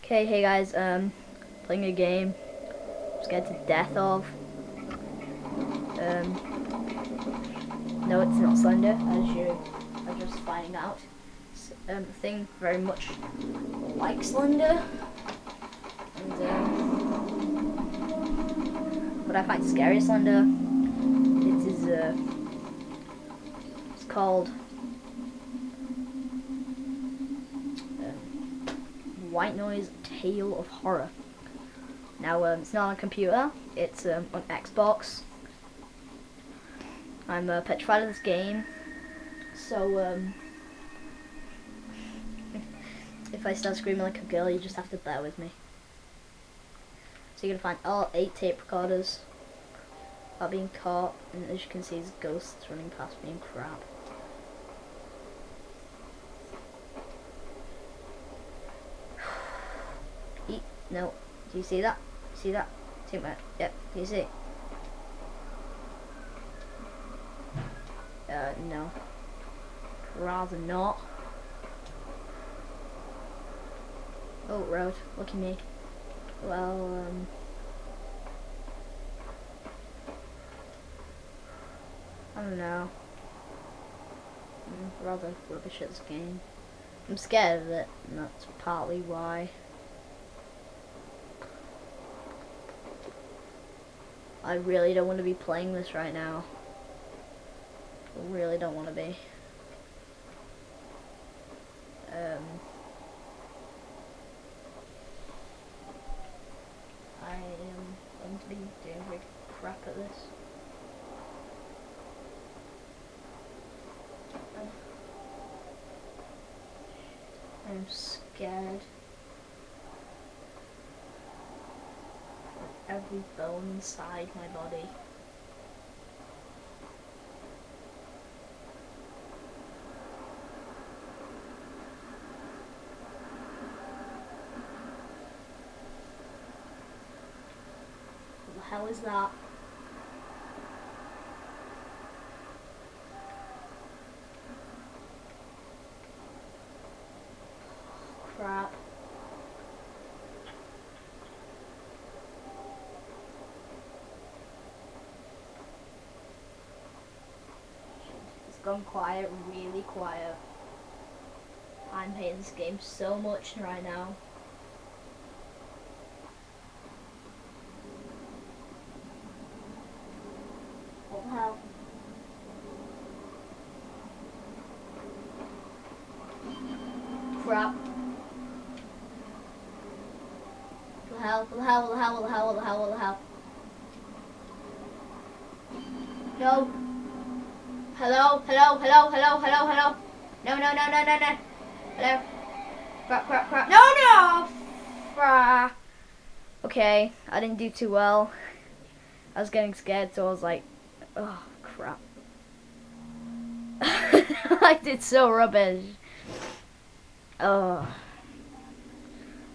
Okay, hey guys, playing a game, scared to death of. No, it's not slender, as you are just finding out. It's a thing very much like slender, and what I find scary slender, it's called White Noise Tale of Horror. Now, it's not on a computer, it's on Xbox. I'm petrified of this game, so if I start screaming like a girl, you just have to bear with me. So you're gonna find all 8 tape recorders are being caught, and as you can see, there's ghosts running past me and crap. No, do you see that? See that? See that? Yep, do you see? No. Rather not. Oh, road. Look at me. Well, I don't know. I'm rather rubbish at this game. I'm scared of it, and that's partly why. I really don't want to be playing this right now. I really don't want to be. I am going to be doing very crap at this. I'm scared. Every bone inside my body. What the hell is that? Crap. It's gone quiet, really quiet. I'm hating this game so much right now. What the hell? Crap. What the hell? What the hell? What the hell? What the hell? What the hell? What the hell? No. Hello? Hello? Hello? Hello? Hello? Hello? No, no, no, no, no, no. Hello? Crap, crap, crap. No, no! Crap. Okay, I didn't do too well. I was getting scared, so I was like, oh, crap. I did so rubbish. Oh.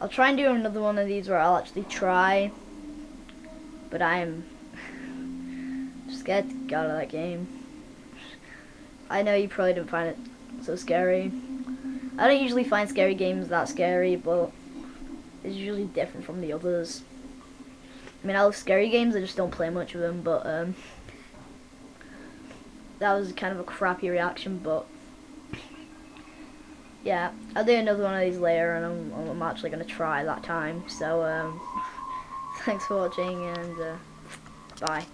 I'll try and do another one of these where I'll actually try. But I'm scared to get out of that game. I know you probably don't find it so scary. I don't usually find scary games that scary, but it's usually different from the others. I mean, I love scary games, I just don't play much of them, but that was kind of a crappy reaction, but yeah, I'll do another one of these later, and I'm actually going to try that time, so thanks for watching, and bye.